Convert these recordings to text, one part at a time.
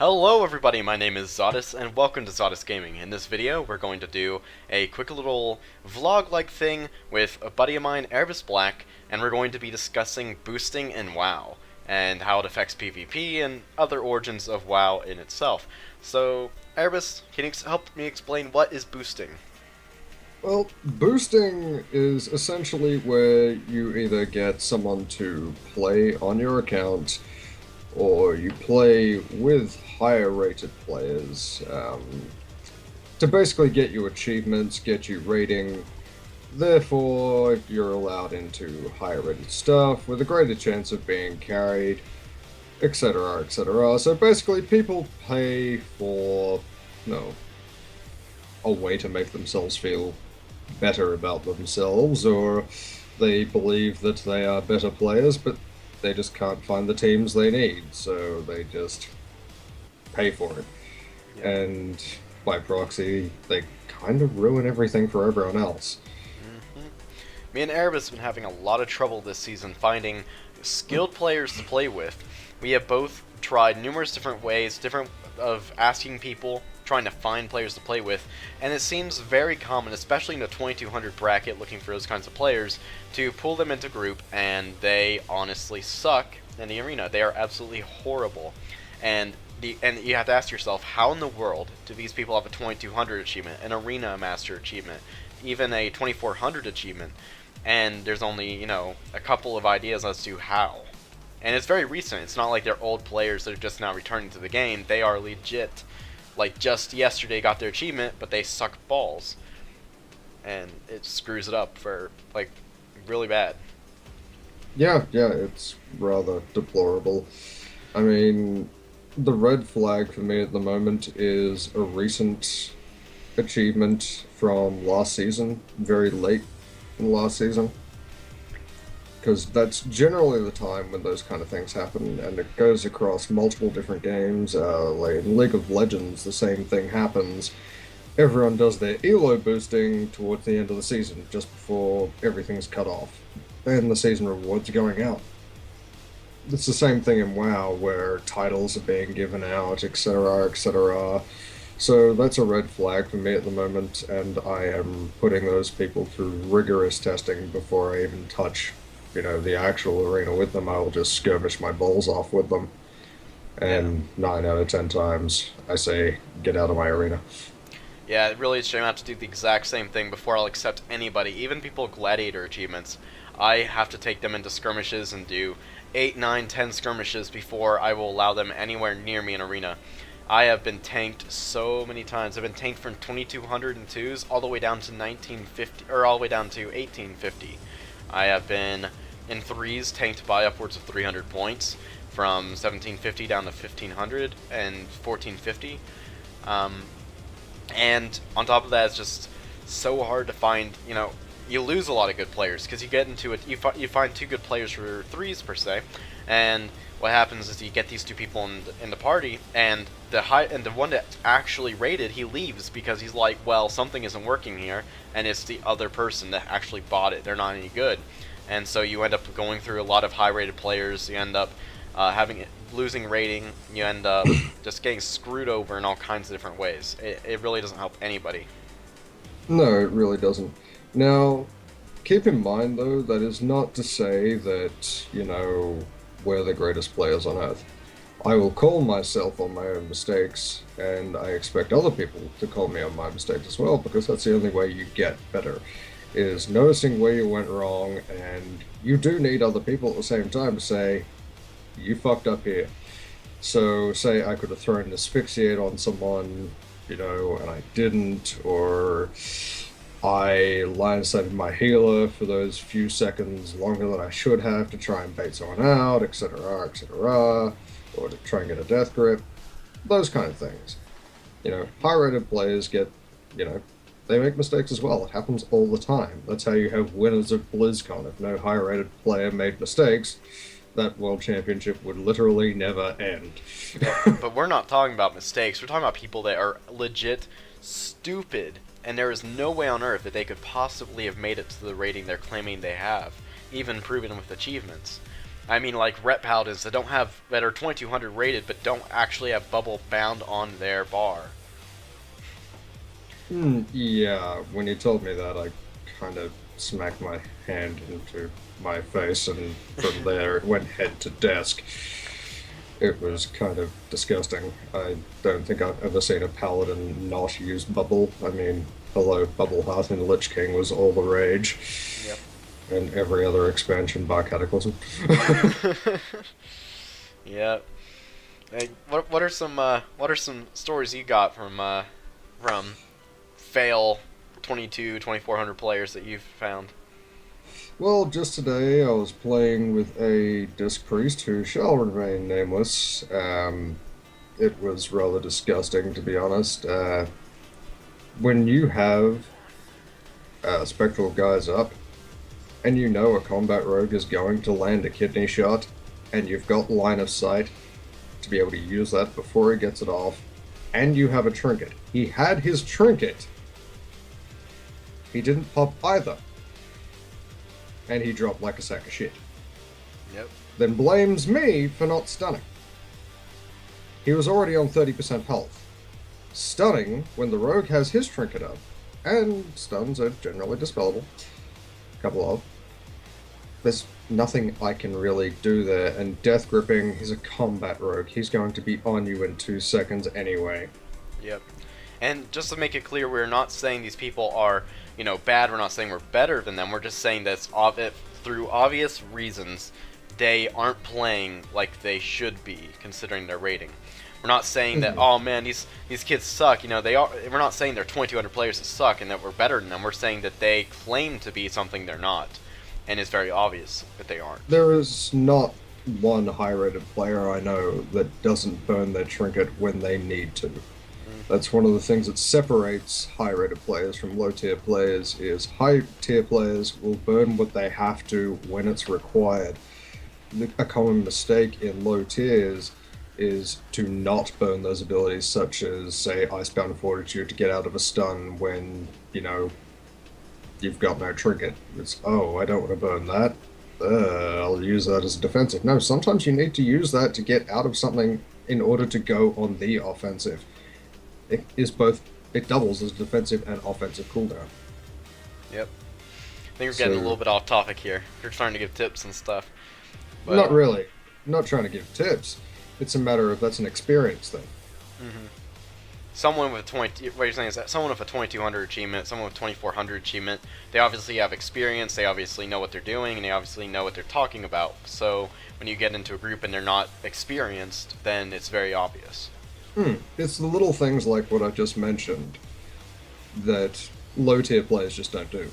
Hello everybody, my name is Xodas, and welcome to Xodas Gaming. In this video, we're going to do a quick little vlog-like thing with a buddy of mine, Erebusblack, and we're going to be discussing boosting in WoW, and how it affects PvP and other origins of WoW in itself. So, Erebus, can you help me explain what is boosting? Well, boosting is essentially where you either get someone to play on your account or you play with higher rated players to basically get you achievements, get you rating. Therefore, you're allowed into higher rated stuff with a greater chance of being carried, etc., etc. So basically, people pay for, a way to make themselves feel better about themselves, or they believe that they are better players, but they just can't find the teams they need, so they just pay for it. Yeah. And by proxy, they kind of ruin everything for everyone else. Me and Erebus have been having a lot of trouble this season finding skilled players to play with. We have both tried numerous different ways, of asking people, trying to find players to play with, and it seems very common, especially in the 2200 bracket, looking for those kinds of players, to pull them into group, and they honestly suck in the arena. They are absolutely horrible, and you have to ask yourself, how in the world do these people have a 2200 achievement, an arena master achievement, even a 2400 achievement, and there's only, a couple of ideas as to how. And it's very recent. It's not like they're old players that are just now returning to the game. They are legit. Like, just yesterday got their achievement, but they suck balls. And it screws it up for, really bad. Yeah, it's rather deplorable. I mean, the red flag for me at the moment is a recent achievement from last season, very late in last season. Because that's generally the time when those kind of things happen, and it goes across multiple different games. Like in League of Legends, the same thing happens. Everyone does their elo boosting towards the end of the season, just before everything's cut off, and the season rewards are going out. It's the same thing in WoW, where titles are being given out, etc., etc. So that's a red flag for me at the moment, and I am putting those people through rigorous testing before I even touch the actual arena with them. I will just skirmish my balls off with them. And 9 out of 10 times, I say, get out of my arena. Yeah, it really is a shame I have to do the exact same thing before I'll accept anybody, even people with gladiator achievements. I have to take them into skirmishes and do 8, 9, 10 skirmishes before I will allow them anywhere near me in arena. I have been tanked so many times. I've been tanked from 2202s all the way down to 1950, or all the way down to 1850. I have been in 3s tanked by upwards of 300 points, from 1750 down to 1500 and 1450. And on top of that, it's just so hard to find, you lose a lot of good players, because you get into it, you find 2 good players for 3s per se, and what happens is you get these 2 people in the party, and the one that's actually rated, he leaves because he's like, well, something isn't working here, and it's the other person that actually bought it. They're not any good, and so you end up going through a lot of high-rated players. You end up losing rating. You end up just getting screwed over in all kinds of different ways. It really doesn't help anybody. No, it really doesn't. Now, keep in mind, though, that is not to say that, we're the greatest players on Earth. I will call myself on my own mistakes, and I expect other people to call me on my mistakes as well, because that's the only way you get better, is noticing where you went wrong, and you do need other people at the same time to say, you fucked up here. So, say I could have thrown Asphyxiate on someone, and I didn't, or I line-sighted my healer for those few seconds longer than I should have to try and bait someone out, etc., etc., or to try and get a death grip, those kind of things. High-rated players get, they make mistakes as well. It happens all the time. That's how you have winners of BlizzCon. If no high-rated player made mistakes, that World Championship would literally never end. But we're not talking about mistakes. We're talking about people that are legit stupid, and there is no way on Earth that they could possibly have made it to the rating they're claiming they have, even proven with achievements. I mean, like Rep Paladins that are 2200 rated, but don't actually have bubble bound on their bar. Yeah, when you told me that, I kind of smacked my hand into my face, and from there it went head to desk. It was kind of disgusting. I don't think I've ever seen a paladin not use bubble. I mean, hello, Bubble Hearth and Lich King was all the rage. Yep. And every other expansion by Cataclysm. Yeah. Hey, what are some stories you got from fail 2400 players that you've found? Well, just today I was playing with a disc priest who shall remain nameless. It was rather disgusting, to be honest. When you have spectral guys up, and you know a combat rogue is going to land a kidney shot, and you've got line of sight to be able to use that before he gets it off, and you have a trinket. He had his trinket. He didn't pop either. And he dropped like a sack of shit. Yep. Then blames me for not stunning. He was already on 30% health. Stunning when the rogue has his trinket up, and stuns are generally dispellable. Couple of. There's nothing I can really do there, and Death Gripping, he's a combat rogue. He's going to be on you in 2 seconds anyway. Yep. And just to make it clear, we're not saying these people are, bad. We're not saying we're better than them. We're just saying that through obvious reasons, they aren't playing like they should be, considering their rating. We're not saying that, oh man, these kids suck. They are. We're not saying they're 2200 players that suck and that we're better than them. We're saying that they claim to be something they're not, and it's very obvious that they aren't. There is not one high-rated player I know that doesn't burn their trinket when they need to. That's one of the things that separates high-rated players from low-tier players, is high-tier players will burn what they have to when it's required. A common mistake in low tiers is to not burn those abilities, such as, say, Icebound Fortitude to get out of a stun when, you've got no trinket. It's, oh, I don't want to burn that. I'll use that as a defensive. No, sometimes you need to use that to get out of something in order to go on the offensive. It doubles as defensive and offensive cooldown. Yep. I think we're getting a little bit off topic here. We're trying to give tips and stuff. But, not really. I'm not trying to give tips. It's a matter of that's an experience thing. Mm-hmm. Someone with what you're saying is that someone with a 2200 achievement, someone with 2400 achievement, they obviously have experience, they obviously know what they're doing, and they obviously know what they're talking about. So when you get into a group and they're not experienced, then it's very obvious. It's the little things like what I just mentioned that low tier players just don't do.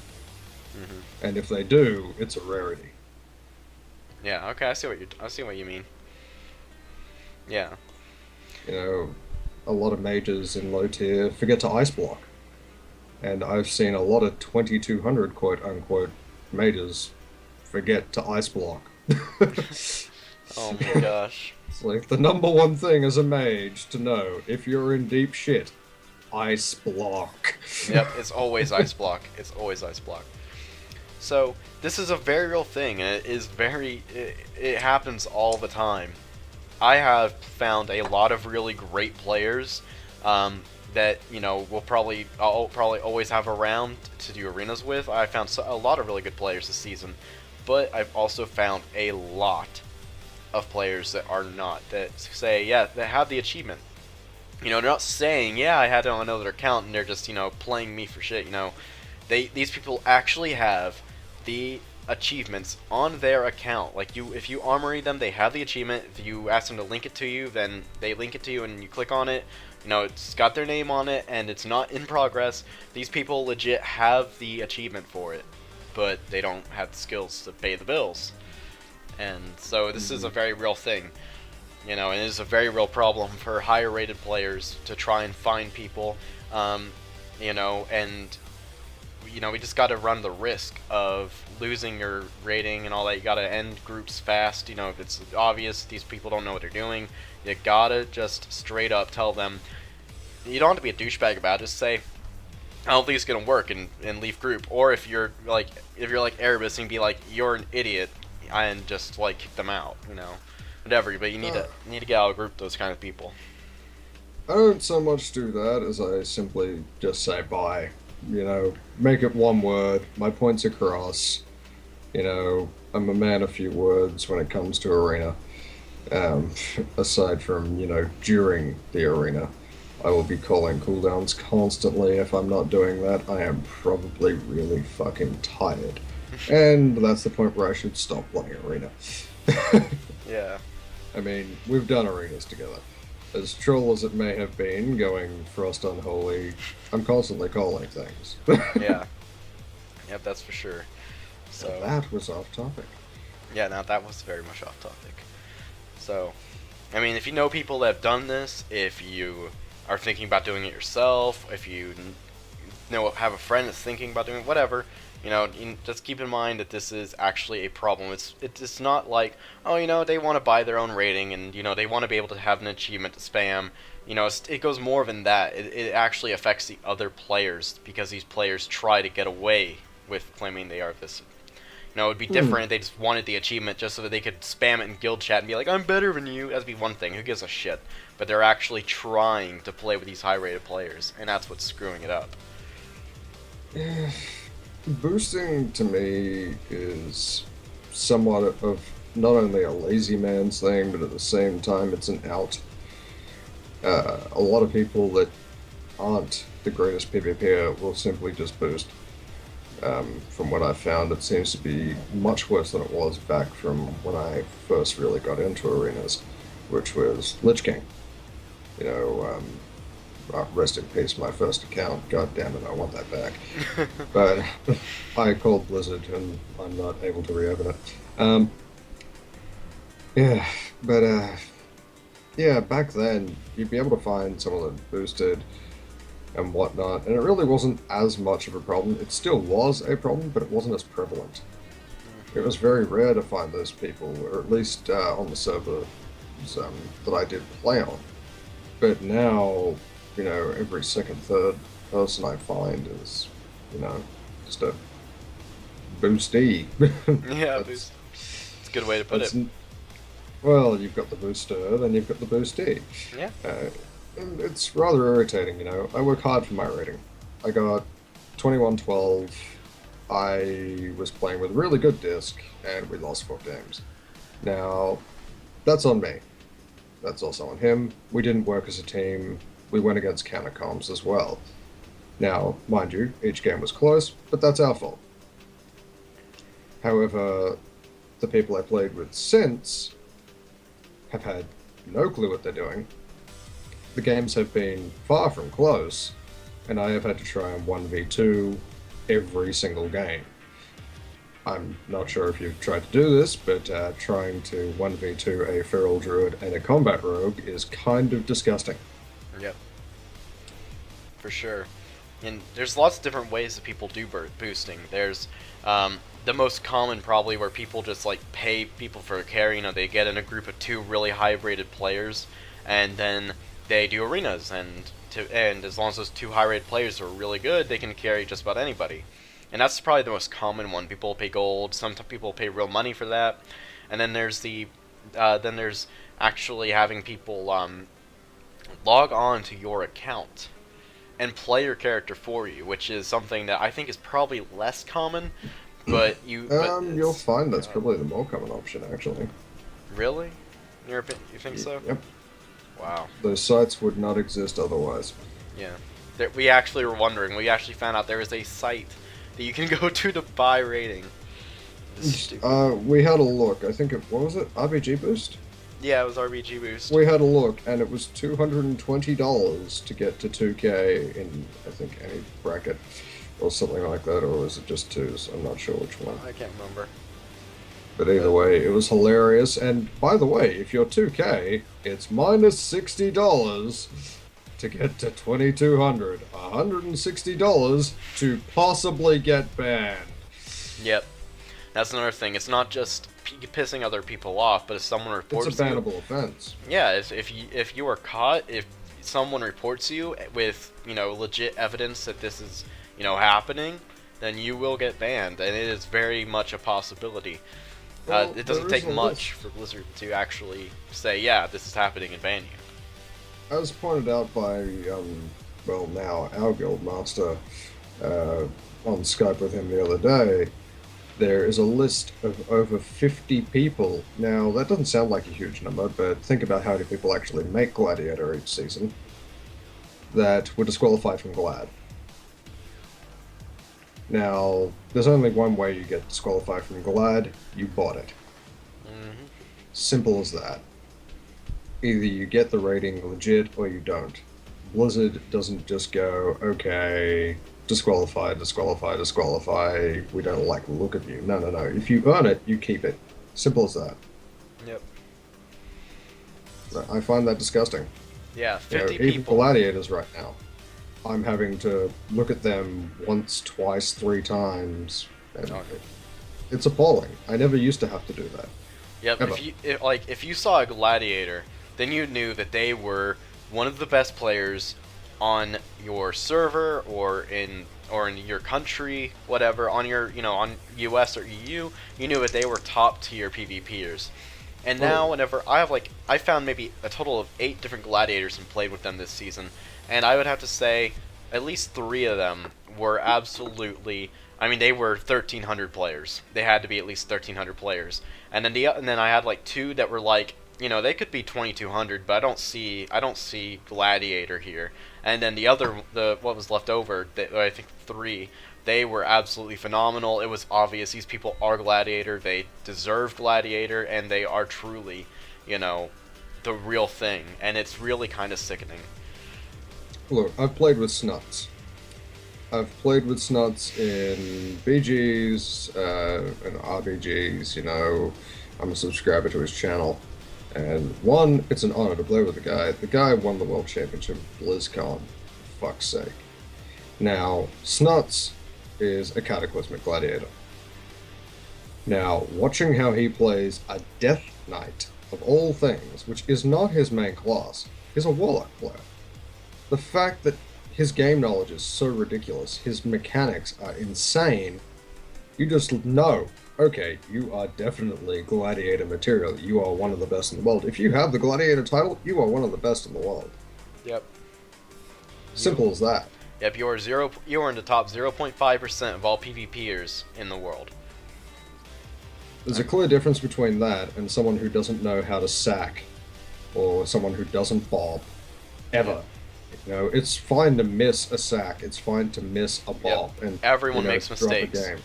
Mm-hmm. And if they do, it's a rarity. Yeah, okay, I see what you mean. Yeah. A lot of mages in low tier forget to ice block. And I've seen a lot of 2200 quote unquote mages forget to ice block. Oh my gosh. It's like the number one thing as a mage to know if you're in deep shit, ice block. Yep, it's always ice block. It's always ice block. So this is a very real thing, and it happens all the time. I have found a lot of really great players that I'll probably always have around to do arenas with. I found a lot of really good players this season, but I've also found a lot of players that are not, that say, they have the achievement. They're not saying, I had it on another account, and they're just, playing me for shit. These people actually have the achievements on their account. Like, if you armory them, they have the achievement. If you ask them to link it to you, then they link it to you, and you click on it. It's got their name on it, and it's not in progress. These people legit have the achievement for it, but they don't have the skills to pay the bills. And so this is a very real thing, and it is a very real problem for higher rated players to try and find people, and we just got to run the risk of losing your rating and all that. You got to end groups fast. If it's obvious these people don't know what they're doing, you got to just straight up tell them. You don't have to be a douchebag about it. Just say, I don't think it's going to work, and leave group. Or if you're like Erebus, and be like, you're an idiot, and just like kick them out, you know, whatever. But you need to get out of group those kind of people. I don't so much do that as I simply just say bye. You know, make it one word. My point's across. You know, I'm a man of few words when it comes to arena. Um, Aside from, you know, during the arena, I will be calling cooldowns constantly. If I'm not doing that, I am probably really fucking tired. And that's the point where I should stop playing arena. Yeah. I mean, we've done arenas together. As troll as it may have been, going Frost Unholy, I'm constantly calling things. Yeah. Yep, that's for sure. So that was off topic. yeah, now that was very much off topic. So, I mean, if you know people that have done this, if you are thinking about doing it yourself, if you know have a friend that's thinking about doing it, whatever, you know, just keep in mind that this is actually a problem. It's not like, oh, you know, they want to buy their own rating and, you know, they want to be able to have an achievement to spam. You know, it goes more than that. It actually affects the other players because these players try to get away with claiming they are this. You know, it would be different if they just wanted the achievement just so that they could spam it in guild chat and be like, I'm better than you. That'd be one thing. Who gives a shit? But they're actually trying to play with these high-rated players, and that's what's screwing it up. Boosting to me is somewhat of not only a lazy man's thing, but at the same time, it's an out. A lot of people that aren't the greatest PvPer will simply just boost. From what I've found, it seems to be much worse than it was back from when I first really got into arenas, which was Lich King. You know, rest in peace, my first account. God damn it, I want that back. But I called Blizzard, and I'm not able to reopen it. Yeah, but yeah, back then you'd be able to find someone that boosted and whatnot, and it really wasn't as much of a problem. It still was a problem, but it wasn't as prevalent. It was very rare to find those people, or at least on the server that I did play on. But now, you know, every second, third person I find is, you know, just a boostee. Yeah, boost. It's a good way to put it. Well, you've got the booster, then you've got the boostee. Yeah. And it's rather irritating, you know. I work hard for my rating. I got 2112. I was playing with a really good disc, and we lost 4 games. Now, that's on me. That's also on him. We didn't work as a team. We went against counter comms as well. Now, mind you, each game was close, but that's our fault. However, the people I played with since have had no clue what they're doing. The games have been far from close, and I have had to try and 1v2 every single game. I'm not sure if you've tried to do this, but trying to 1v2 a feral druid and a combat rogue is kind of disgusting. Yep. For sure. And there's lots of different ways that people do boosting. There's the most common probably where people just like pay people for a carry. You know, they get in a group of 2 really high-rated players, and then they do arenas, and as long as those 2 high-rated players are really good, they can carry just about anybody. And that's probably the most common one. People pay gold. Some people pay real money for that. And then there's there's actually having people log on to your account and play your character for you, which is something that I think is probably less common. But you'll find that's probably the more common option, actually. Really? You think so? Yep. Wow. Those sites would not exist otherwise. Yeah. We actually were wondering. We actually found out there is a site that you can go to buy rating. We had a look. I think what was it? RBG Boost? Yeah, it was RBG Boost. We had a look, and it was $220 to get to 2K in, I think, any bracket or something like that, or was it just 2s? I'm not sure which one. I can't remember. But either way, it was hilarious. And by the way, if you're 2K, it's minus $60 to get to 2200. $160 to possibly get banned. Yep. That's another thing. It's not just pissing other people off, but if someone reports you... It's a bannable offense. Yeah, if you are caught, if someone reports you with, you know, legit evidence that this is, you know, happening, then you will get banned, and it is very much a possibility. Well, It there doesn't is take a much list. for Blizzard to actually say, yeah, this is happening and ban you. As pointed out by, well, now our guild master, uh, on Skype with him the other day, there is a list of over 50 people. Now, that doesn't sound like a huge number, but think about how many people actually make Gladiator each season that were disqualified from Glad. Now, there's only one way you get disqualified from Glad: you bought it. Hmm. Simple as that. Either you get the rating legit or you don't. Blizzard doesn't just go, okay, disqualify, disqualify, disqualify, we don't like the look of you. No, no, no. If you earn it, you keep it. Simple as that. Yep. I find that disgusting. Yeah, You know, 50 even people. gladiators right now, I'm having to look at them once, twice, 3 times. And Okay. it's appalling. I never used to have to do that. Yep. Ever. If you saw a gladiator, then you knew that they were one of the best players on your server or in your country, whatever, on your on US or EU. You knew that they were top tier PvPers. And now, whenever I found maybe a total of 8 different gladiators and played with them this season, and I would have to say at least 3 of them were absolutely. I mean, they were 1,300 players. They had to be at least 1,300 players. And then I had like 2 that were like, they could be 2,200, but I don't see Gladiator here. And then the what was left over, I think 3, they were absolutely phenomenal. It was obvious these people are Gladiator. They deserve Gladiator, and they are truly, the real thing. And it's really kind of sickening. Look, I've played with Snuts. I've played with Snuts in BGs, and RBGs, I'm a subscriber to his channel. And one, it's an honor to play with the guy. The guy won the World Championship at BlizzCon, for fuck's sake. Now, Snuts is a cataclysmic gladiator. Now, watching how he plays a Death Knight, of all things, which is not his main class, is a Warlock player. The fact that his game knowledge is so ridiculous, his mechanics are insane, you just know, okay, you are definitely Gladiator material. You are one of the best in the world. If you have the Gladiator title, you are one of the best in the world. Yep. Simple as that. Yep, you are in the top 0.5% of all PvPers in the world. There's a clear difference between that and someone who doesn't know how to sack, or someone who doesn't bob, ever. It's fine to miss a sack. It's fine to miss a bob, and everyone makes drop mistakes. A game.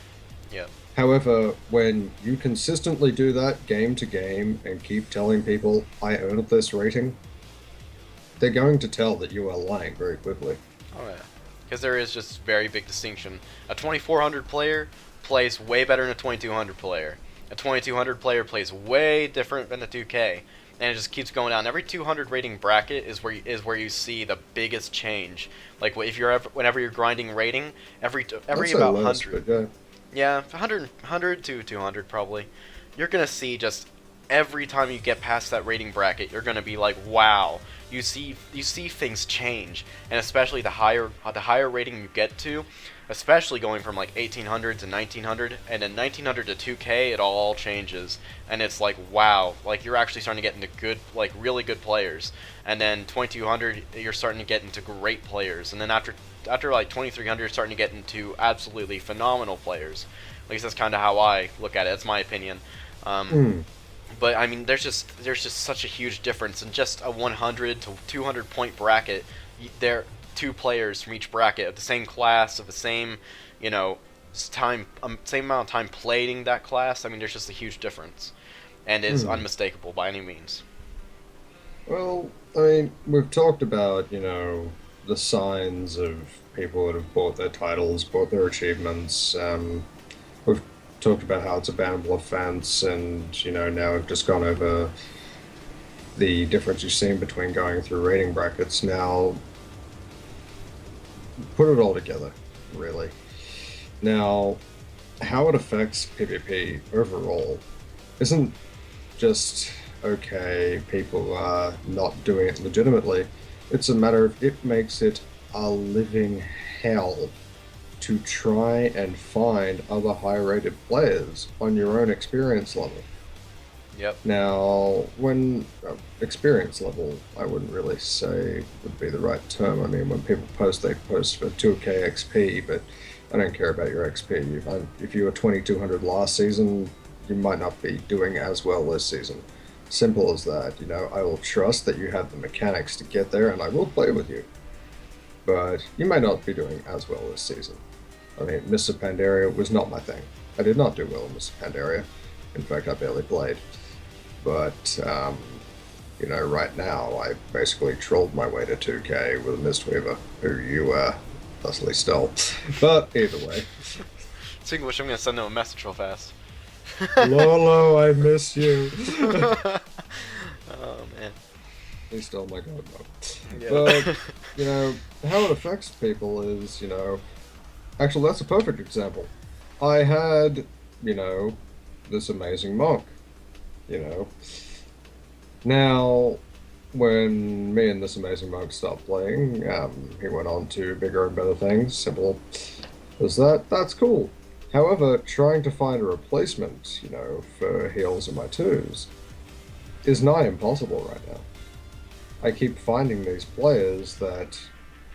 Yep. However, when you consistently do that game to game and keep telling people, I earned this rating, they're going to tell that you are lying very quickly. Oh yeah, because there is just very big distinction. A 2,400 player plays way better than a 2,200 player. A 2,200 player plays way different than a 2K, and it just keeps going down. Every 200 rating bracket is where you see the biggest change. Like whenever you're grinding rating, every about 100. But Yeah, 100 to 200 probably. You're gonna see just every time you get past that rating bracket, you're gonna be like, wow. You see things change, and especially the higher rating you get to, especially going from like 1800 to 1900, and then 1900 to 2K, it all changes, and it's like, wow, like you're actually starting to get into good, like really good players, and then 2200, you're starting to get into great players, and then after like 2300, you're starting to get into absolutely phenomenal players. At least that's kind of how I look at it. That's my opinion. But I mean, there's just such a huge difference in just a 100 to 200 point bracket. There, 2 players from each bracket of the same class, of the same, same amount of time playing that class. I mean, there's just a huge difference, and it's unmistakable by any means. Well, I mean, we've talked about, the signs of people that have bought their titles, bought their achievements. We've talked about how it's a bannable offense, and now we've just gone over the difference you've seen between going through rating brackets. Now, put it all together, really. Now, how it affects PvP overall isn't just, okay, people are not doing it legitimately. It's a matter of it makes it a living hell to try and find other high-rated players on your own experience level. Yep. Now, when experience level, I wouldn't really say would be the right term. I mean, when people post, they post for 2k XP, but I don't care about your XP. If you were 2200 last season, you might not be doing as well this season. Simple as that. I will trust that you have the mechanics to get there, and I will play with you. But you may not be doing as well this season. I mean, Mr. Pandaria was not my thing. I did not do well in Mr. Pandaria. In fact, I barely played. But, right now, I basically trolled my way to 2k with a Mistweaver, who you, thusly stole. But, either way. Speaking of which, I'm going to send them a message real fast. Lolo, I miss you. Oh, man. He stole my god mode. Yeah. But, how it affects people is, actually, that's a perfect example. I had, this amazing monk. Now, when me and this amazing monk stopped playing, he went on to bigger and better things. Simple as that. That's cool. However, trying to find a replacement, for heals in my twos is nigh impossible right now. I keep finding these players that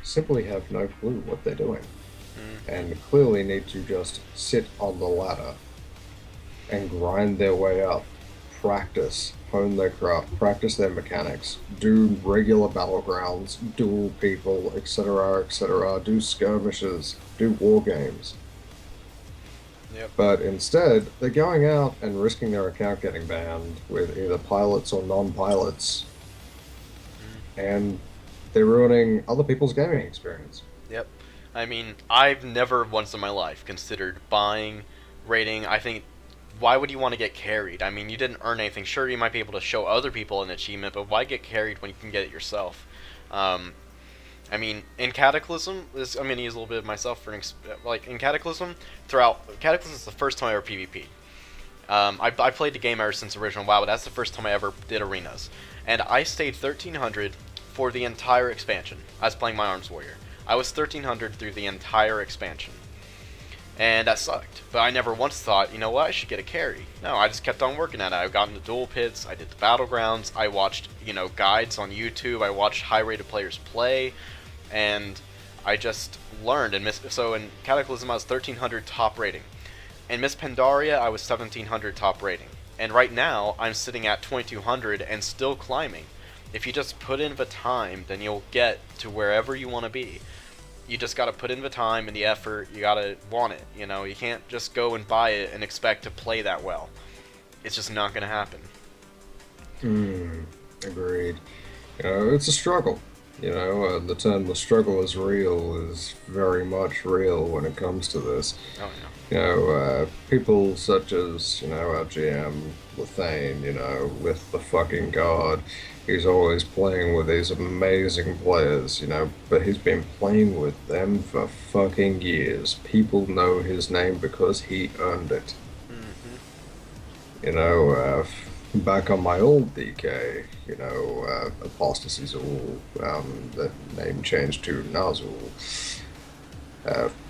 simply have no clue what they're doing, and clearly need to just sit on the ladder and grind their way up, practice, hone their craft, practice their mechanics, do regular battlegrounds, duel people, etc., do skirmishes, do war games. Yep. But instead, they're going out and risking their account getting banned with either pilots or non-pilots, and they're ruining other people's gaming experience. Yep. I mean, I've never once in my life considered buying, raiding. I think, why would you want to get carried? I mean, you didn't earn anything. Sure, you might be able to show other people an achievement, but why get carried when you can get it yourself? I mean, in Cataclysm, I'm going to use a little bit of myself for in Cataclysm, Cataclysm is the first time I ever PvP. I played the game ever since original WoW, but that's the first time I ever did arenas. And I stayed 1300 for the entire expansion. I was playing my Arms Warrior. I was 1300 through the entire expansion. And that sucked. But I never once thought, you know what, I should get a carry. No, I just kept on working at it. I got into duel pits, I did the battlegrounds, I watched, guides on YouTube, I watched high-rated players play, and I just learned. And so in Cataclysm, I was 1300 top rating. In Miss Pandaria, I was 1700 top rating. And right now, I'm sitting at 2200 and still climbing. If you just put in the time, then you'll get to wherever you want to be. You just gotta put in the time and the effort, you gotta want it, you can't just go and buy it and expect to play that well. It's just not gonna happen. Agreed. It's a struggle. The term "the struggle is real" is very much real when it comes to this. Oh, yeah. People such as, our GM, Lethane, with the fucking god, he's always playing with these amazing players, but he's been playing with them for fucking years. People know his name because he earned it. Back on my old DK, Apostasy's all, the name changed to Nazul.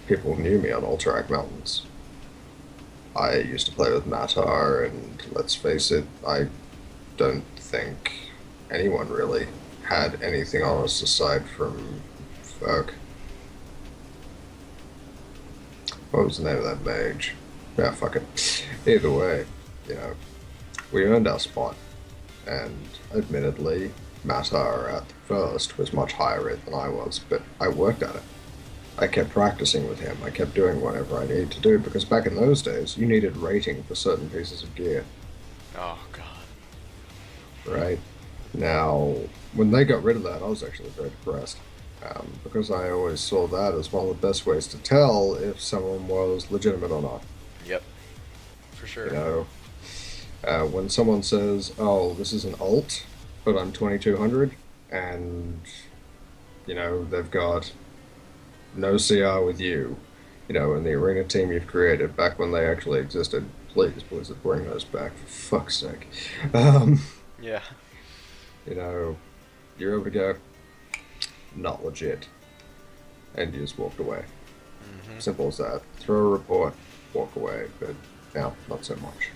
People knew me on Ultrac Mountains. I used to play with Matar, and let's face it, I don't think anyone really had anything on us aside from, fuck. What was the name of that mage? Yeah, fuck it. Either way, we earned our spot, and admittedly, Matar at first was much higher rate than I was, but I worked at it. I kept practicing with him, I kept doing whatever I needed to do, because back in those days, you needed rating for certain pieces of gear. Oh, God. Right? Now, when they got rid of that, I was actually very depressed, because I always saw that as one of the best ways to tell if someone was legitimate or not. Yep. For sure. When someone says, oh, this is an alt, but I'm 2200, and, they've got no CR with you, in the arena team you've created back when they actually existed. Please, Blizzard, bring those back, for fuck's sake. Yeah. You're able to go, not legit, and you just walked away. Simple as that. Throw a report, walk away, but now, not so much.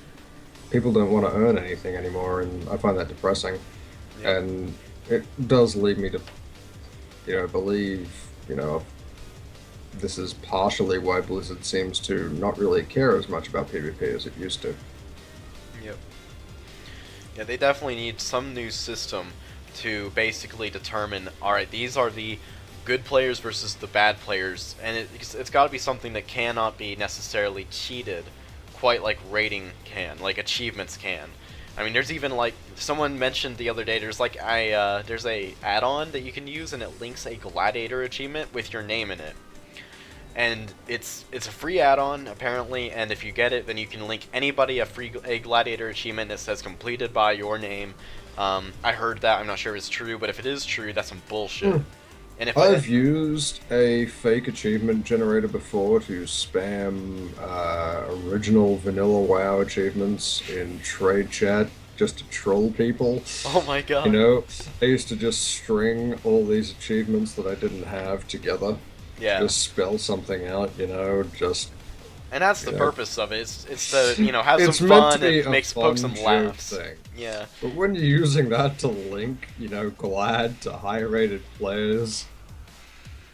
people don't want to earn anything anymore, and I find that depressing. Yeah. And it does lead me to, believe, this is partially why Blizzard seems to not really care as much about PvP as it used to. Yep. Yeah, they definitely need some new system to basically determine, alright, these are the good players versus the bad players, and it's got to be something that cannot be necessarily cheated quite like rating can, like achievements can. I mean, there's even, like, someone mentioned the other day, there's a add-on that you can use, and it links a gladiator achievement with your name in it. And it's a free add-on apparently, and if you get it, then you can link anybody a gladiator achievement that says completed by your name. I heard that. I'm not sure if it's true, but if it is true, that's some bullshit. And if I've used a fake achievement generator before to spam original vanilla WoW achievements in trade chat just to troll people. Oh my god. I used to just string all these achievements that I didn't have together. Yeah. Just spell something out, just... And that's the purpose of it. It's to, have it's some meant to fun be and a poke some fun laughs. thing. Yeah. But when you're using that to link, Glad to high-rated players,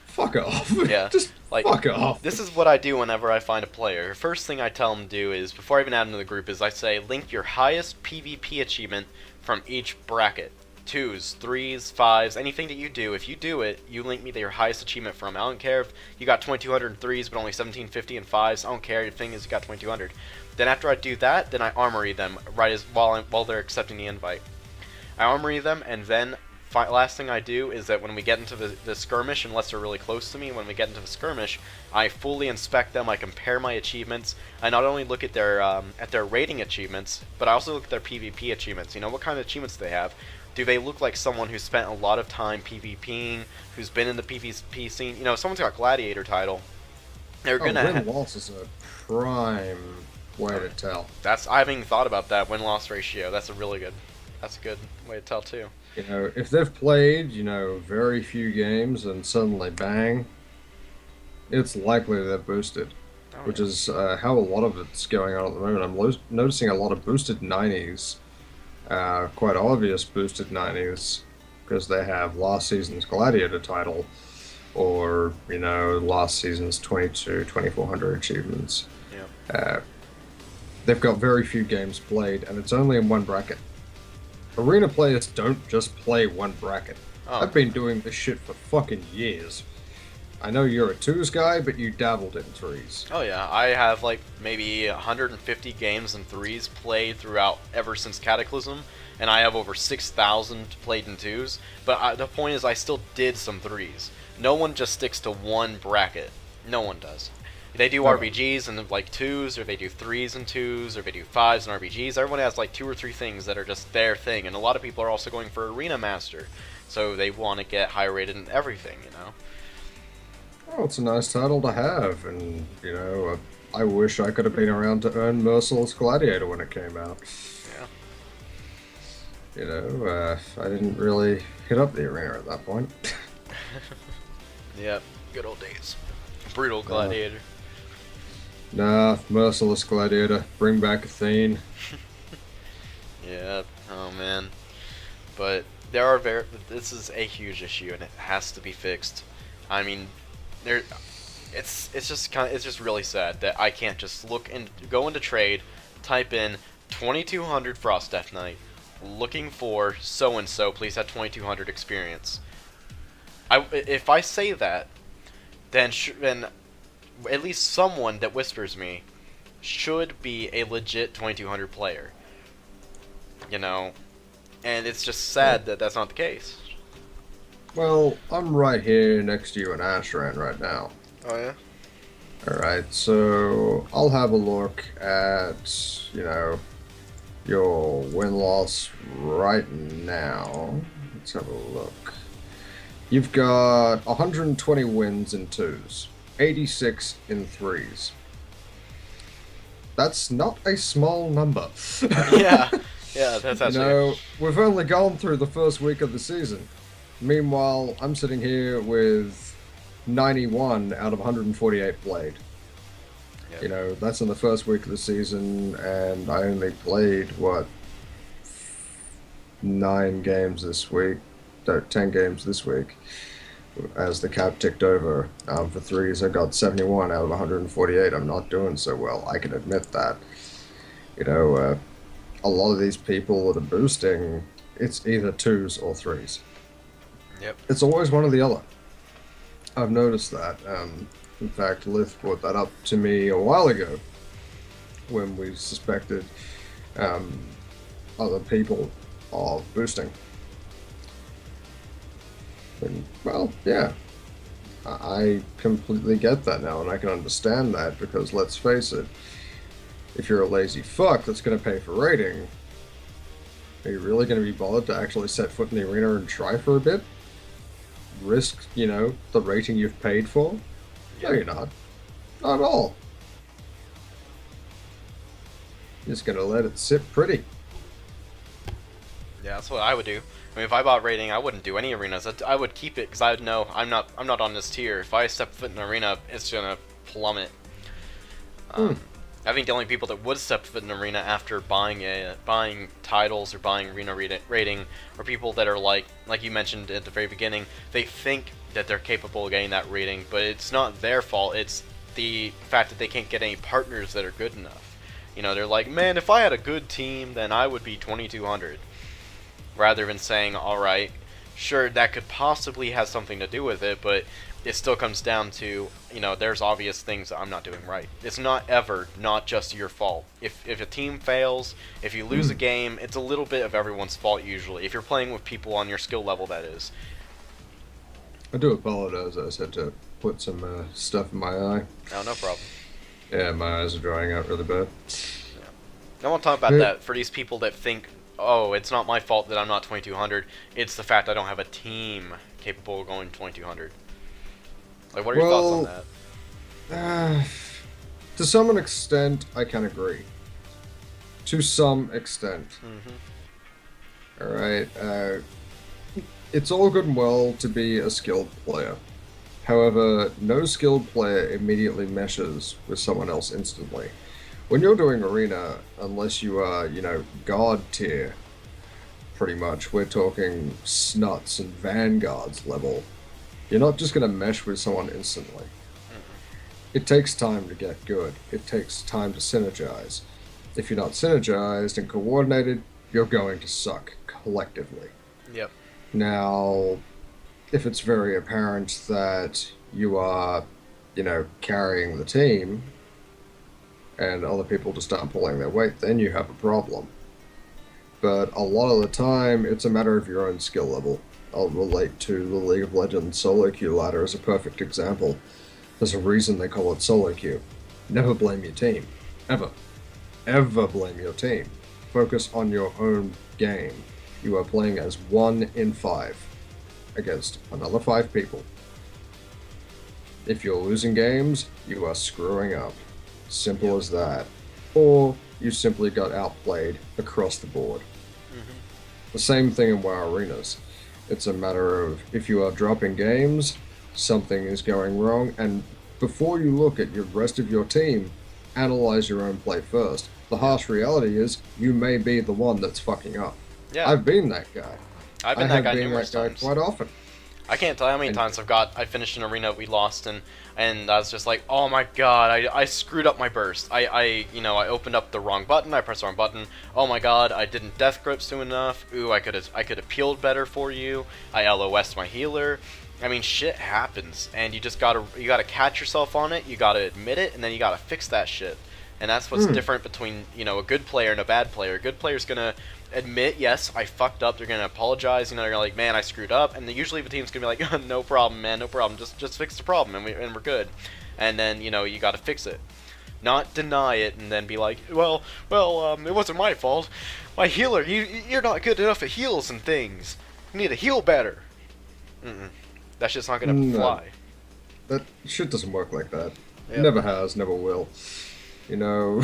fuck off. Yeah. Just like, fuck off. This is what I do whenever I find a player. First thing I tell them to do is, before I even add them to the group, is I say, link your highest PvP achievement from each bracket. 2s, 3s, 5s, anything that you do, if you do it, you link me to your highest achievement from. I don't care if you got 2200 in 3s but only 1750 in 5s. I don't care. The thing is you got 2200. Then after I do that, then I armory them while they're accepting the invite. I armory them, and then last thing I do is that when we get into the skirmish, unless they're really close to me, when we get into the skirmish, I fully inspect them. I compare my achievements. I not only look at their rating achievements, but I also look at their PvP achievements. What kind of achievements they have. Do they look like someone who spent a lot of time PvPing, who's been in the PvP scene? If someone's got Gladiator title, they're gonna win-loss is a prime way to tell. I haven't even thought about that win-loss ratio. That's a good way to tell too. If they've played, very few games and suddenly bang, it's likely they're boosted. Which is how a lot of it's going on at the moment. I'm noticing a lot of boosted 90s. Quite obvious boosted 90s because they have last season's Gladiator title or, last season's 2400 achievements. Yeah. They've got very few games played, and it's only in one bracket. Arena players don't just play one bracket. Oh. I've been doing this shit for fucking years. I know you're a 2s guy, but you dabbled in 3s. Oh yeah, I have maybe 150 games in 3s played throughout ever since Cataclysm, and I have over 6,000 played in 2s, but the point is I still did some 3s. No one just sticks to one bracket. No one does. They do RBGs and 2s, or they do 3s and 2s, or they do 5s and RBGs. Everyone has 2 or 3 things that are just their thing, and a lot of people are also going for Arena Master, so they want to get high rated in everything, Well, it's a nice title to have, and, I wish I could have been around to earn Merciless Gladiator when it came out. Yeah. I didn't really hit up the arena at that point. Yeah, good old days. Brutal Gladiator. Nah, Merciless Gladiator. Bring back Athene. Yeah, oh man. But this is a huge issue, and it has to be fixed. I mean, it's just really sad that I can't just go into trade, type in 2200 Frost Death Knight, looking for so and so. Please have 2200 experience. If I say that, then at least someone that whispers me should be a legit 2200 player. And it's just sad that that's not the case. Well, I'm right here next to you in Ashran right now. Oh yeah? Alright, so I'll have a look at, your win-loss right now. Let's have a look. You've got 120 wins in 2s, 86 in 3s. That's not a small number. Yeah, that's actually... we've only gone through the first week of the season. Meanwhile, I'm sitting here with 91 out of 148 played. Yeah. Yep. You know, that's in the first week of the season, and I only played, what, 9 games this week, no, 10 games this week, as the cap ticked over. For threes, I got 71 out of 148. I'm not doing so well. I can admit that. You know, a lot of these people that are boosting, it's either twos or threes. Yep. It's always one or the other. I've noticed that. In fact, Lith brought that up to me a while ago when we suspected other people of boosting. And, well, yeah. I completely get that now, and I can understand that, because let's face it, if you're a lazy fuck that's going to pay for rating, are you really going to be bothered to actually set foot in the arena and try for a bit? Risk, you know, the rating you've paid for? No, you're not. Not at all. You're just going to let it sit pretty. Yeah, that's what I would do. I mean, if I bought rating, I wouldn't do any arenas. I would keep it because I would know I'm not on this tier. If I step foot in an arena, it's gonna plummet. I think the only people that would step foot in an arena after buying titles or buying arena rating are people that are like you mentioned at the very beginning. They think that they're capable of getting that rating, but it's not their fault. It's the fact that they can't get any partners that are good enough. You know, they're like, man, if I had a good team, then I would be 2200. Rather than saying, alright, sure, that could possibly have something to do with it, but it still comes down to, you know, there's obvious things that I'm not doing right. It's not just your fault. If a team fails, if you lose a game, it's a little bit of everyone's fault usually. If you're playing with people on your skill level, that is. I do apologize. I just had to put some stuff in my eye. Oh, no problem. Yeah, my eyes are drying out really bad. I want to talk about that for these people that think, oh, it's not my fault that I'm not 2200. It's the fact I don't have a team capable of going 2200. Like, what are your thoughts on that? To some extent, I can agree. To some extent. Alright, it's all good and well to be a skilled player. However, no skilled player immediately meshes with someone else instantly. When you're doing arena, unless you are, you know, god tier, pretty much, we're talking snuts and vanguards level, you're not just going to mesh with someone instantly. It takes time to get good. It takes time to synergize. If you're not synergized and coordinated, you're going to suck collectively. Yep. Now, if it's very apparent that you are, you know, carrying the team, and other people just aren't pulling their weight, then you have a problem. But a lot of the time, it's a matter of your own skill level. I'll relate to the League of Legends solo queue ladder as a perfect example. There's a reason they call it solo queue. Never blame your team. Ever. Ever blame your team. Focus on your own game. You are playing as 1 in 5 against another 5 people. If you're losing games, you are screwing up. Simple as that. Or you simply got outplayed across the board. The same thing in WoW arenas. It's a matter of, if you are dropping games, something is going wrong, and before you look at the rest of your team, analyze your own play first. The harsh reality is, you may be the one that's fucking up. Yeah. I've been that guy. I've been that guy numerous that guy times. quite often. I can't tell you how many times I finished an arena we lost and I was just like, oh my god, I screwed up my burst. I opened up the wrong button, I pressed the wrong button. Oh my god, I didn't death grip soon enough. Ooh, I could have peeled better for you. I LOS'd my healer. I mean, shit happens, and you gotta catch yourself on it. You gotta admit it, and then you gotta fix that shit. And that's what's different between, you know, a good player and a bad player. A good player's gonna admit, yes, I fucked up. They're gonna apologize. You know, they're like, man, I screwed up. And usually the team's gonna be like, no problem, man, no problem. Just fix the problem, and we're good. And then, you know, you gotta fix it, not deny it, and then be like, well, it wasn't my fault. My healer, you're not good enough at heals and things. You need to heal better. That shit's not gonna fly. That shit doesn't work like that. Yep. Never has, never will. You know,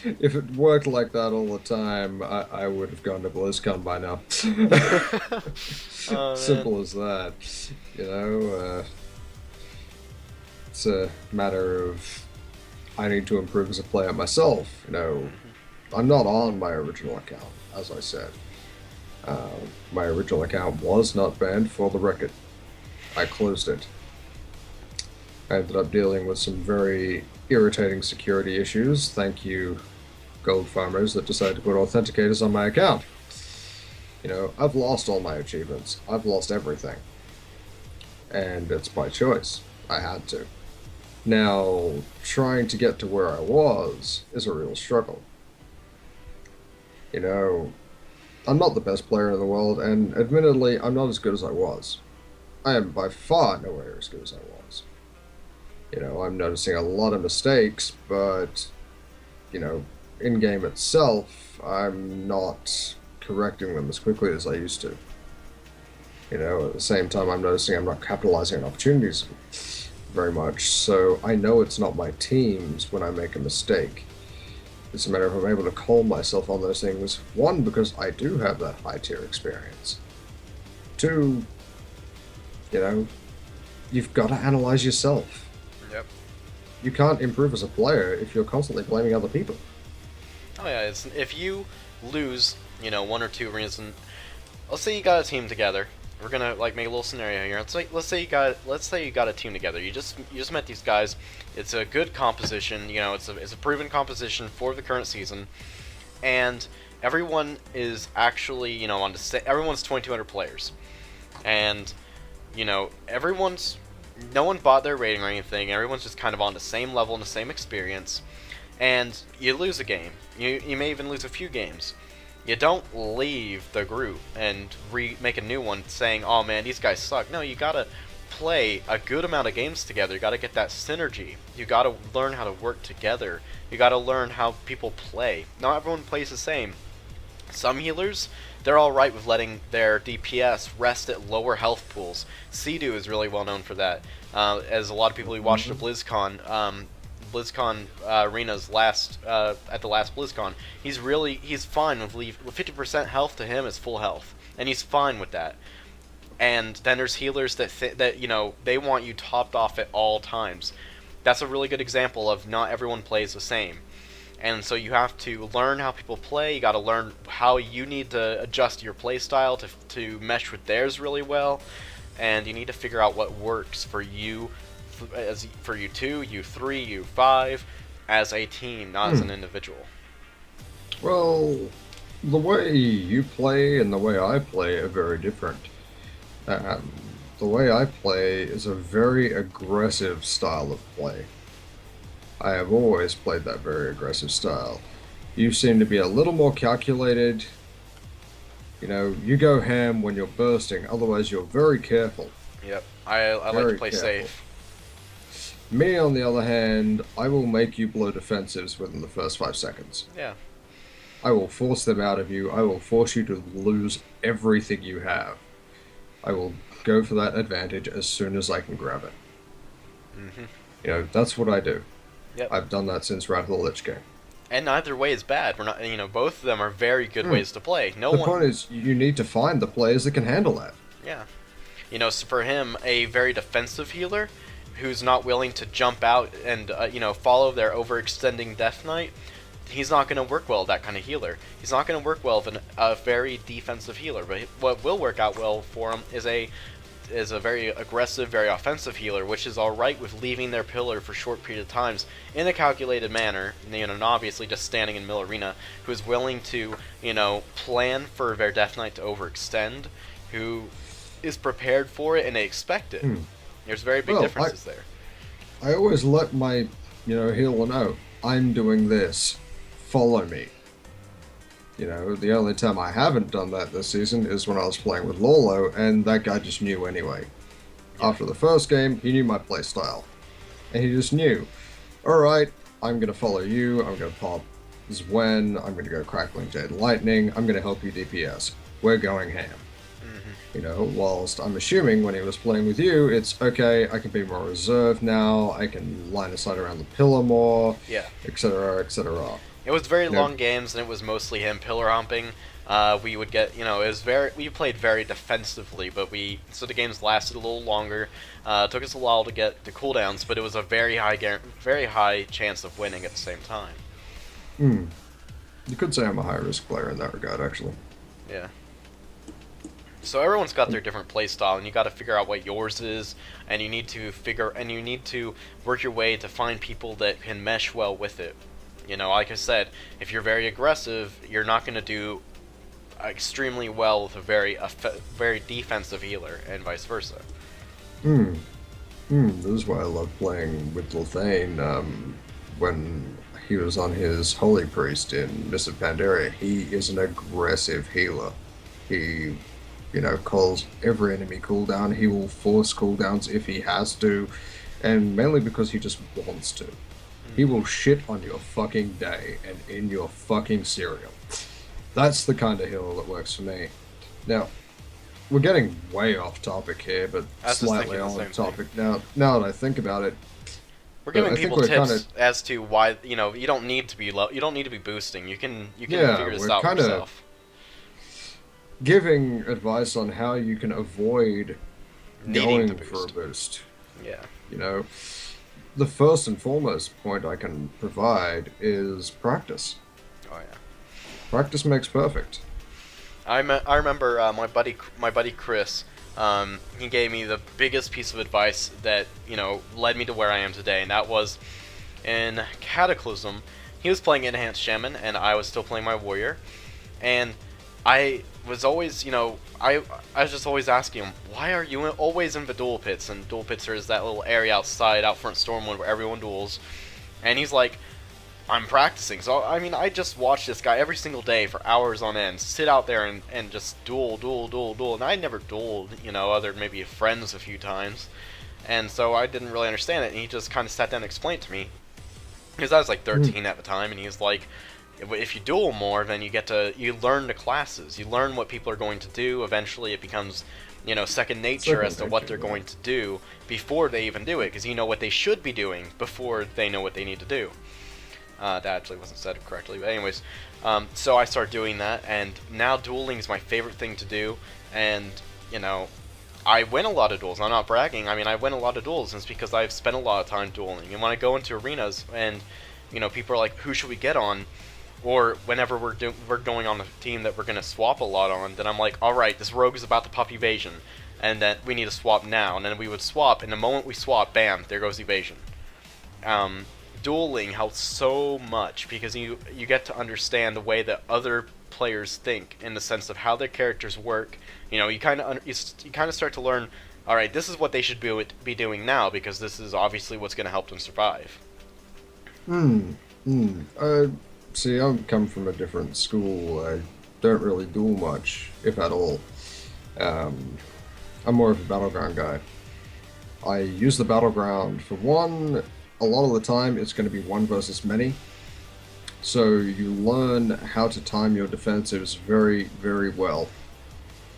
if it worked like that all the time, I would have gone to BlizzCon by now. Oh, Simple as that. You know, it's a matter of I need to improve as a player myself. I'm not on my original account, as I said. My original account was not banned, for the record. I closed it. I ended up dealing with some very irritating security issues. Thank you, gold farmers that decided to put authenticators on my account. I've lost all my achievements. I've lost everything. And it's by choice. I had to. Now, trying to get to where I was is a real struggle. I'm not the best player in the world, and admittedly, I'm not as good as I was. I am by far nowhere as good as I was. I'm noticing a lot of mistakes, but, in-game itself, I'm not correcting them as quickly as I used to. At the same time, I'm noticing I'm not capitalizing on opportunities very much, so I know it's not my teams when I make a mistake. It's a matter of I'm able to calm myself on those things. One, because I do have that high-tier experience. Two, you've got to analyze yourself. Yep. You can't improve as a player if you're constantly blaming other people. Oh yeah, if you lose, one or two reasons. Let's say you got a team together. We're gonna make a little scenario here. Let's say you got a team together. You just met these guys. It's a good composition. It's a proven composition for the current season, and everyone is actually everyone's 2,200 players, and no one bought their rating or anything. Everyone's just kind of on the same level and the same experience, and you lose a game. You may even lose a few games. You don't leave the group and make a new one saying, oh man, these guys suck. No, you gotta play a good amount of games together. You gotta get that synergy. You gotta learn how to work together. You gotta learn how people play. Not everyone plays the same. Some healers, they're alright with letting their DPS rest at lower health pools. Sea-Doo is really well known for that. As a lot of people who watched the BlizzCon, Arena's at the last BlizzCon, he's fine with 50% health to him is full health, and he's fine with that. And then there's healers that they want you topped off at all times. That's a really good example of not everyone plays the same, and so you have to learn how people play. You got to learn how you need to adjust your play style to mesh with theirs really well, and you need to figure out what works for you. For you 2, you 3, you 5, as a team, not as an individual. Well, the way you play and the way I play are very different. The way I play is a very aggressive style of play. I have always played that very aggressive style. You seem to be a little more calculated. You go ham when you're bursting, otherwise you're very careful. Yep, I like to play safe. Me, on the other hand, I will make you blow defensives within the first 5 seconds. Yeah. I will force them out of you. I will force you to lose everything you have. I will go for that advantage as soon as I can grab it. Mm-hmm. That's what I do. Yep. I've done that since Wrath of the Lich King. And neither way is bad. We're not, both of them are very good ways to play. The point is, you need to find the players that can handle that. Yeah. So for him, a very defensive healer who's not willing to jump out and follow their overextending Death Knight, he's not going to work well with that kind of healer. He's not going to work well with a very defensive healer. But what will work out well for him is a very aggressive, very offensive healer, which is alright with leaving their pillar for short period of times in a calculated manner, not obviously just standing in middle arena, who is willing to, plan for their Death Knight to overextend, who is prepared for it and they expect it. There's very big differences there. I always let my, healer know, I'm doing this, follow me. The only time I haven't done that this season is when I was playing with Lolo, and that guy just knew anyway. After the first game, he knew my playstyle. And he just knew, alright, I'm going to follow you, I'm going to pop Zwen, I'm going to go Crackling Jade Lightning, I'm going to help you DPS. We're going ham. Whilst I'm assuming when he was playing with you, it's okay, I can be more reserved now, I can line of sight around the pillar more, etc., etc. It was very long games, and it was mostly him pillar humping, We would get, it was we played very defensively, but so the games lasted a little longer. It took us a while to get the cooldowns, but it was a very high chance of winning at the same time. Hmm. You could say I'm a high-risk player in that regard, actually. Yeah. So everyone's got their different play style, and you got to figure out what yours is, and you need to work your way to find people that can mesh well with it. Like I said, if you're very aggressive, you're not going to do extremely well with a very defensive healer, and vice versa. This is why I love playing with Lithane. When he was on his Holy Priest in Mists of Pandaria, he is an aggressive healer. He calls every enemy cooldown. He will force cooldowns if he has to, and mainly because he just wants to. He will shit on your fucking day and in your fucking cereal. That's the kind of healer that works for me. Now, we're getting way off topic here, but slightly on topic. Now that I think about it, we're giving people tips as to why you don't need to be you don't need to be boosting. You can figure this out yourself. Giving advice on how you can avoid going for a boost. Yeah. The first and foremost point I can provide is practice. Oh yeah. Practice makes perfect. I remember my buddy Chris. He gave me the biggest piece of advice that led me to where I am today, and that was in Cataclysm. He was playing Enhanced Shaman, and I was still playing my warrior, and I was always, I was just always asking him, why are you always in the duel pits? And duel pits is that little area outside, out front Stormwind, where everyone duels. And he's like, I'm practicing. So, I just watched this guy every single day for hours on end, sit out there and just duel. And I never dueled, other than maybe friends a few times. And so I didn't really understand it, and he just kind of sat down and explained it to me. Because I was like 13 at the time, and he was like, if you duel more, then you learn the classes. You learn what people are going to do. Eventually it becomes, second nature as to what they're going to do before they even do it, because you know what they should be doing before they know what they need to do. That actually wasn't said correctly, but anyways. So I started doing that, and now dueling is my favorite thing to do, and, I win a lot of duels. I'm not bragging. I win a lot of duels, and it's because I've spent a lot of time dueling. And when I go into arenas, and, people are like, who should we get on? Or whenever we're going on a team that we're going to swap a lot on, then I'm like, alright, this rogue is about to pop evasion, and then we need to swap now. And then we would swap, and the moment we swap, bam, there goes evasion. Dueling helps so much, because you get to understand the way that other players think, in the sense of how their characters work. You kind of start to learn, alright, this is what they should be doing now, because this is obviously what's going to help them survive. See, I come from a different school. I don't really duel much, if at all. I'm more of a battleground guy. I use the battleground for one. A lot of the time, it's going to be one versus many. So you learn how to time your defensives very, very well.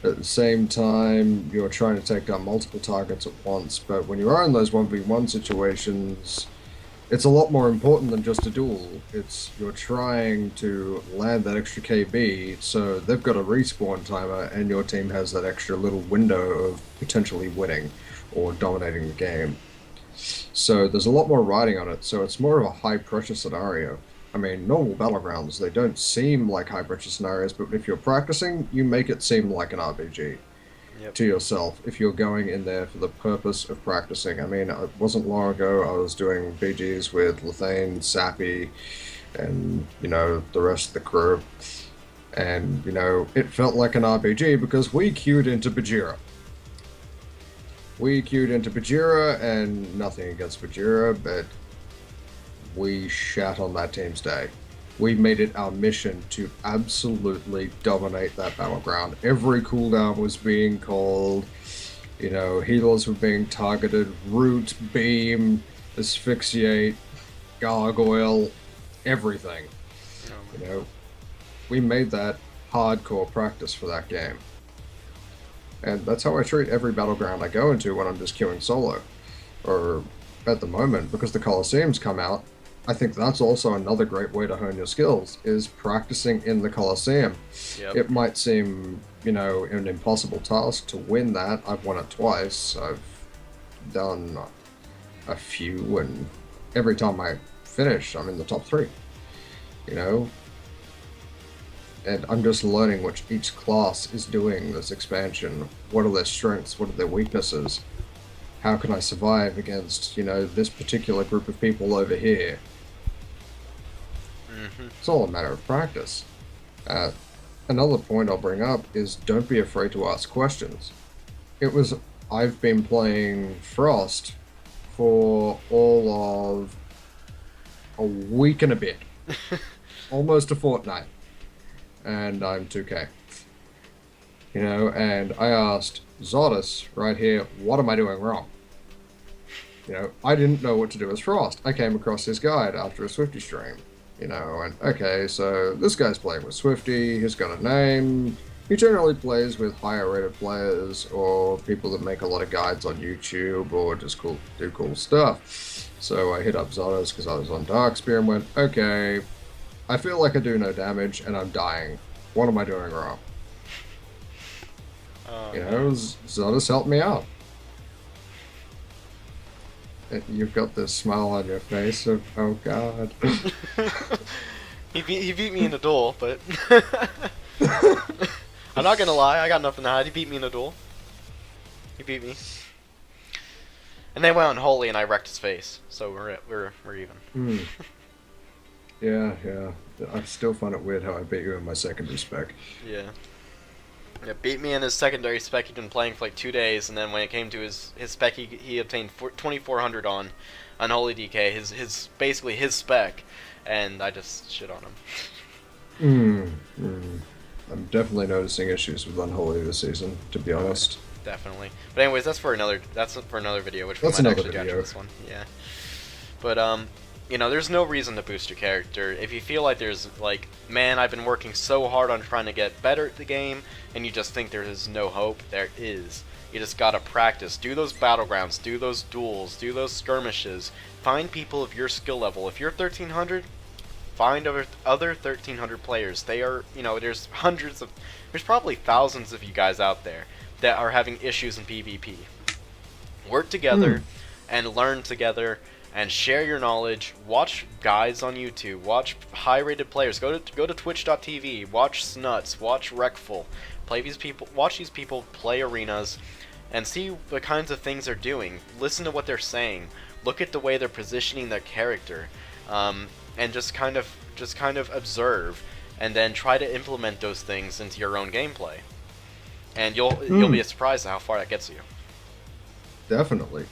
At the same time, you're trying to take down multiple targets at once. But when you are in those 1v1 situations, it's a lot more important than just a duel. You're trying to land that extra KB, so they've got a respawn timer, and your team has that extra little window of potentially winning or dominating the game. So there's a lot more riding on it, so it's more of a high-pressure scenario. Normal battlegrounds, they don't seem like high-pressure scenarios, but if you're practicing, you make it seem like an RPG. Yep. To yourself, if you're going in there for the purpose of practicing. It wasn't long ago I was doing BGs with Lithane, Sappy, and, the rest of the crew. And, it felt like an RPG because we queued into Bajira. And nothing against Bajira, but we shat on that team's day. We made it our mission to absolutely dominate that battleground. Every cooldown was being called, healers were being targeted, root, beam, asphyxiate, gargoyle, everything. We made that hardcore practice for that game. And that's how I treat every battleground I go into when I'm just queuing solo. Or, at the moment, because the Colosseum's come out, I think that's also another great way to hone your skills, is practicing in the Colosseum. Yep. It might seem, an impossible task to win that. I've won it twice. I've done a few, and every time I finish, I'm in the top 3. You know, and I'm just learning what each class is doing this expansion. What are their strengths? What are their weaknesses? How can I survive against, this particular group of people over here? It's all a matter of practice. Another point I'll bring up is don't be afraid to ask questions. I've been playing Frost for all of a week and a bit. Almost a fortnight. And I'm 2K. And I asked Xodas right here, what am I doing wrong? I didn't know what to do as Frost. I came across his guide after a Swifty stream. And okay, so this guy's playing with Swifty, he's got a name. He generally plays with higher rated players or people that make a lot of guides on YouTube or just do cool stuff. So I hit up Xodas because I was on Darkspear and went, okay, I feel like I do no damage and I'm dying. What am I doing wrong? Xodas helped me out. You've got this smile on your face of, oh god. He beat me in a duel, but I'm not gonna lie, I got nothing to hide. He beat me in a duel. He beat me. And then went Unholy and I wrecked his face. So we're even. Yeah. I still find it weird how I beat you in my secondary spec. Yeah, beat me in his secondary spec. He'd been playing for like 2 days, and then when it came to his spec, he obtained 2400 on Unholy DK. Basically his spec, and I just shit on him. I'm definitely noticing issues with Unholy this season, to be honest. Definitely. But anyways, that's for another video, which we That's might another actually do after video. this one. Yeah. But there's no reason to boost your character. If you feel like there's like, man, I've been working so hard on trying to get better at the game, and you just think there is no hope, there is. You just gotta practice. Do those battlegrounds, do those duels, do those skirmishes. Find people of your skill level. If you're 1300, find other 1300 players. They are, there's there's probably thousands of you guys out there that are having issues in PvP. Work together and learn together. And share your knowledge. Watch guides on YouTube. Watch high-rated players. Go to Twitch.tv. Watch Snuts. Watch Wreckful. Watch these people play arenas, and see the kinds of things they're doing. Listen to what they're saying. Look at the way they're positioning their character, and just kind of observe, and then try to implement those things into your own gameplay. And you'll be surprised at how far that gets you. Definitely.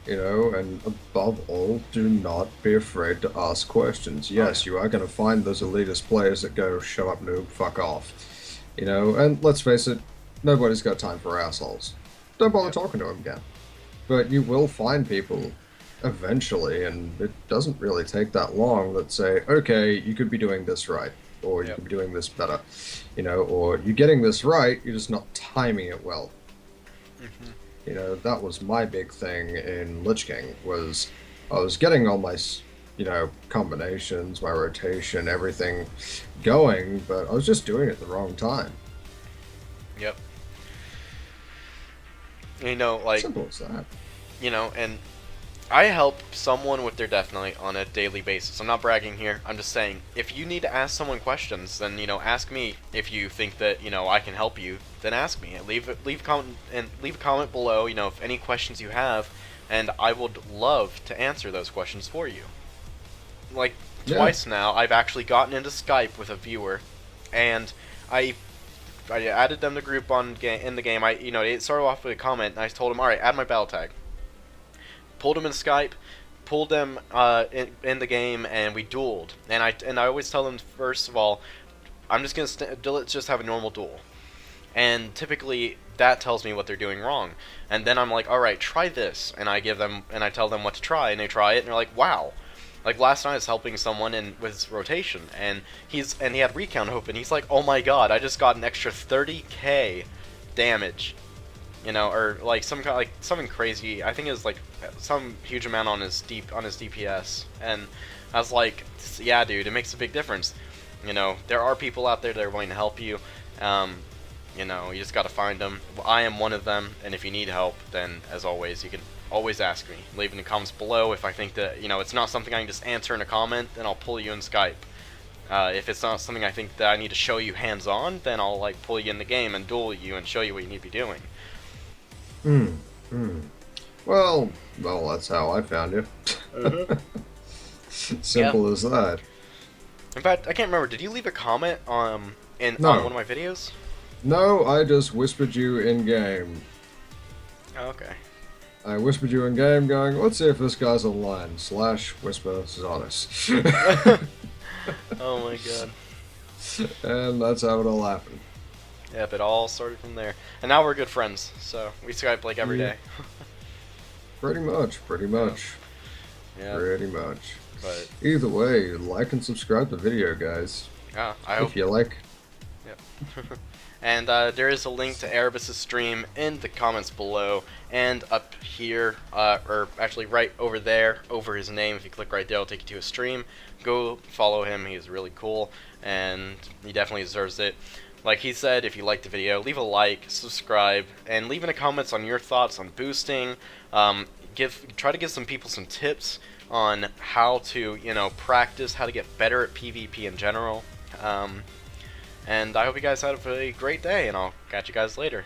And above all, do not be afraid to ask questions. Yes, you are going to find those elitist players that go, shut up, noob, fuck off. And let's face it, nobody's got time for assholes. Don't bother talking to them again. But you will find people eventually, and it doesn't really take that long, that say, okay, you could be doing this right, or you could be doing this better. Or you're getting this right, you're just not timing it well. That was my big thing in Lich King, was I was getting all my, combinations, my rotation, everything going, but I was just doing it at the wrong time. Yep. Simple as that. And I help someone with their Death Knight on a daily basis. I'm not bragging here. I'm just saying, if you need to ask someone questions, then, ask me. If you think that, I can help you, then ask me. Leave a comment below, if any questions you have, and I would love to answer those questions for you. Twice now, I've actually gotten into Skype with a viewer, and I added them to group in the game. It started off with a comment, and I told him, all right, add my battle tag. Pulled them in Skype, pulled them in the game, and we dueled. And I always tell them, first of all, I'm just gonna let's just have a normal duel. And typically that tells me what they're doing wrong. And then I'm like, all right, try this, and I tell them what to try, and they try it, and they're like, wow. Like last night I was helping someone with his rotation, and he had recount open. He's like, oh my god, I just got an extra 30k damage you know, or like some kind, like something crazy. I think it was like some huge amount on his DPS, and I was like, yeah, dude, it makes a big difference. You know, there are people out there that are willing to help you. You know, you just got to find them. I am one of them, and if you need help, then as always, you can always ask me. Leave in the comments below. If I think that, you know, it's not something I can just answer in a comment, then I'll pull you in Skype. If it's not something I think that I need to show you hands-on, then I'll like pull you in the game and duel you and show you what you need to be doing. Well, that's how I found you. Simple as that. In fact, I can't remember. Did you leave a comment on one of my videos? No, I just whispered you in game. Oh, okay. I whispered you in game, going, "Let's see if this guy's online." / whisper Xodas. Oh my god. And that's how it all happened. Yep, it all started from there. And now we're good friends, so we Skype like every day. Pretty much. Yeah. Pretty much. But either way, like and subscribe to the video, guys. Yeah, I hope if you like. Yep. And there is a link to Erebus's stream in the comments below, and up here, or actually right over there, over his name. If you click right there, it'll take you to his stream. Go follow him. He's really cool, and he definitely deserves it. Like he said, if you liked the video, leave a like, subscribe, and leave in the comments on your thoughts on boosting. Try to give some people some tips on how to, you know, practice, how to get better at PvP in general. And I hope you guys have a great day, and I'll catch you guys later.